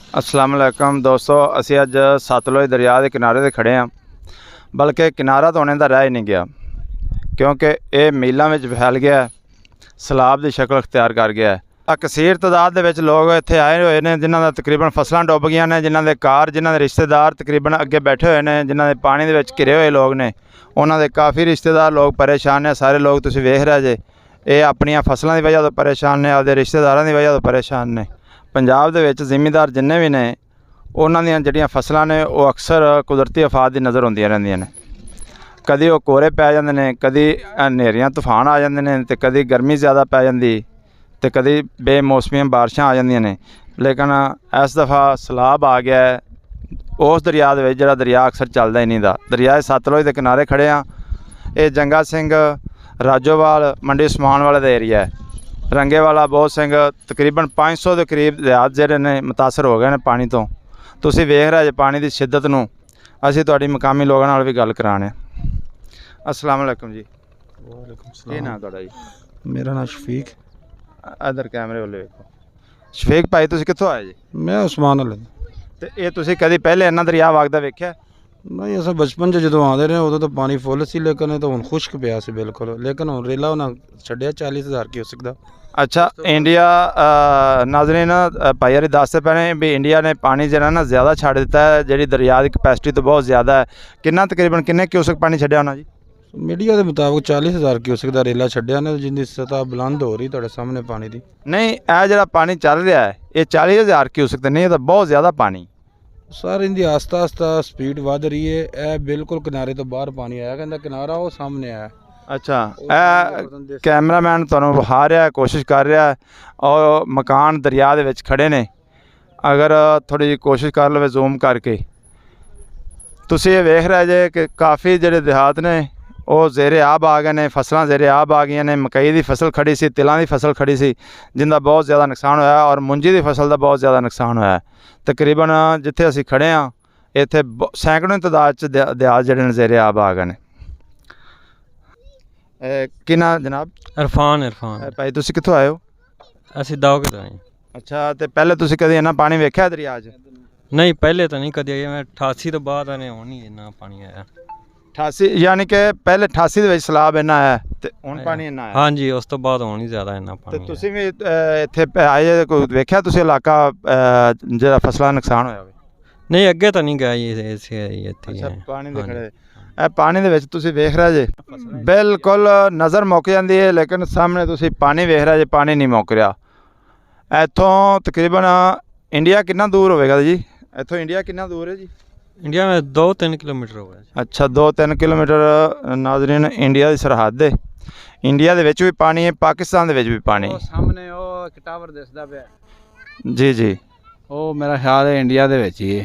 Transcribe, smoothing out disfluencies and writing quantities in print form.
अस्सलाम वालेकुम दोस्तों, असी अज सतलुज दरिया के किनारे ते खड़े हाँ। बल्कि किनारा तो होने का रह ही नहीं गया, क्योंकि ये मीलों में फैल गया है, सैलाब की शक्ल अख्तियार कर गया है। कसीर तादाद के विच लोग इत्थे आए हुए हैं, जिन्हों का तकरीबन फसलां डुब गई ने, जिन्हों के कार, जिन्हों के रिश्तेदार तकरीबन अगे बैठे हुए हैं, जिन्हों के पानी के घिरे हुए लोग ने, उन्होंने काफ़ी रिश्तेदार लोग परेशान ने। सारे लोग तुसीं वेख रहे जे, ये अपनियां फसलों की वजह तो परेशान ने, अपने रिश्तेदारों की वजह तो परेशान ने। पंजाब दे विच ज़िमींदार जिन्ने भी ने, उन्हां दीयां जिहड़ियां फसलां ने वो अक्सर कुदरती आफात की नज़र आउंदियां रहिंदियां ने। कदी वो कोरे पै जांदे ने, कदी हनेरियां तूफान आ जांदे ने, ते कदी गर्मी ज़्यादा पै जांदी, ते कदी बेमौसमियां बारिशां आ जांदियां ने। लेकिन इस दफ़ा सैलाब आ गया है उस दरिया दे विच जिहड़ा दरिया अक्सर चलदा ही नहीं दा। दरिया सतलुज के किनारे खड़े हाँ। ये जंगा सिंह, राजोवाल, मंडी उस्मान वाले का एरिया है। रंगे वाला, बहुत सिंह, तकरीबन 500 के करीब देहात जिहड़े ने मुतासर हो गए हैं पानी तो। तुसीं वेख रहे जे पानी की शिद्दत नूं। असीं तुहाडी मकामी लोगों नाल भी गल कराने। अस्सलाम वालेकुम जी। वालेकुम की सलाम। नाम तुहाडा जी? मेरा नाम शफीक। इधर कैमरे वाले वेखो। शफीक भाई, तुसीं कित्थों आए जी? मैं उस्मान वाले ते ये तुसीं कदी पहले इन्ना दरिया वगदा वेख्या? नहीं, अस बचपन च जो आते रहे उदों तो पानी फुल सी, लेकिन तो हुण खुश्क पिया सी बिल्कुल। लेकिन हुण रेला उन्हें छड्डिया 40,000 क्यूसिक दा। अच्छा, इंडिया नाज़रीन भाई यारी दसते पे ने भी इंडिया ने पानी जरा ना ज़्यादा छड़ दिता है, जी दरिया की कैपेसिटी तो बहुत ज़्यादा है। कितना तकरीबन किन्ने क्यूसिक पानी छड्डिया होना जी? मीडिया के मुताबिक 40,000 क्यूसिक दा रेला छड्डिया ने, जिंदी सतह बुलंद हो रही तुहाडे सामने पानी दी। नहीं, यह जो पानी चल रहा है ये 40,000 क्यूसिक तो नहीं, ये तो बहुत ज़्यादा पानी। सर इनकी आस्ता आस्ता स्पीड वध रही है। यह बिल्कुल किनारे तो बाहर पानी आया, कहता किनारा वो सामने आया। अच्छा, कैमरामैन तुहानूं विखा रहा है, कोशिश कर रहा है, और मकान दरिया दे विच खड़े ने। अगर थोड़ी जी कोशिश कर लवे जूम करके, तुसीं ये वेख रहे जे कि काफ़ी जिहड़े देहात ने वो ज़ेरे आब आ गए ने, फसलां ज़ेरे आब आ गई ने। मकई की फसल खड़ी सी, तिलां की फसल खड़ी सी, जिंदा बहुत ज़्यादा नुकसान होया, और मुंजी की फसल का बहुत ज़्यादा नुकसान होया। तकरीबन जिथे असीं खड़े हाँ, इत्थे सैकड़ों तादाद च देहात जिहड़े ने ज़ेरे आब आ गए ने। की नाम जनाब? इरफान भाई तुसीं कित्थों आए हो? ਅਸੀਂ ਦਾਉ ਕਿਤੋਂ ਆਏ। अच्छा, तो पहले तुसीं कदी इन्ना पानी वेख्या दरिया च? नहीं पहले तो नहीं कदी आया, मैं 88 तो बाद आने हुण ही इन्ना पानी आया। 88 यानी कि पहले 88 ਦੇ ਵਿੱਚ ਸਲਾਬ ਇੰਨਾ ਆਇਆ ਤੇ ਹੁਣ ਪਾਣੀ ਇੰਨਾ ਆਇਆ? ਹਾਂਜੀ, ਉਸ ਤੋਂ ਬਾਅਦ ਹੁਣ ਹੀ ਜ਼ਿਆਦਾ ਇੰਨਾ ਤੇ ਪਾਣੀ ਤੁਸੀਂ ਵੀ ਇੱਥੇ ਆਏ ਜੇ, ਕੋਈ ਵੇਖਿਆ ਤੁਸੀਂ ਇਲਾਕਾ ਜਿਹੜਾ ਫਸਲਾਂ ਨੁਕਸਾਨ ਹੋਇਆ ਹੋਵੇ? ਨਹੀਂ ਅੱਗੇ ਤਾਂ ਨਹੀਂ ਗਿਆ ਜੀ, ਇਸੇ ਇੱਥੇ ਹੀ ਅੱਛਾ, ਹੈ। ਪਾਣੀ ਦੇ ਖੜੇ ਇਹ ਪਾਣੀ ਦੇ ਵਿੱਚ ਤੁਸੀਂ ਵੇਖ ਰਹੇ ਜੇ, ਬਿਲਕੁਲ ਨਜ਼ਰ ਮੁੱਕ ਜਾਂਦੀ ਹੈ, ਲੇਕਿਨ ਸਾਹਮਣੇ ਤੁਸੀਂ ਪਾਣੀ ਵੇਖ ਰਹੇ ਜੇ, ਪਾਣੀ ਨਹੀਂ ਮੁੱਕ ਰਿਹਾ। ਇੱਥੋਂ ਤਕਰੀਬਨ ਇੰਡੀਆ ਕਿੰਨਾ ਦੂਰ ਹੋਵੇਗਾ ਜੀ? ਇੱਥੋਂ ਇੰਡੀਆ ਕਿੰਨਾ ਦੂਰ ਹੈ ਜੀ? इंडिया में 2-3 किलोमीटर हो गया। अच्छा, 2-3 किलोमीटर नाज़रीन इंडिया की सरहद है। इंडिया दे विच भी पानी है, पाकिस्तान दे विच भी पानी। सामने वो एक टावर दिसदा पिया जी जी, वो मेरा ख्याल है इंडिया दे विच ही है।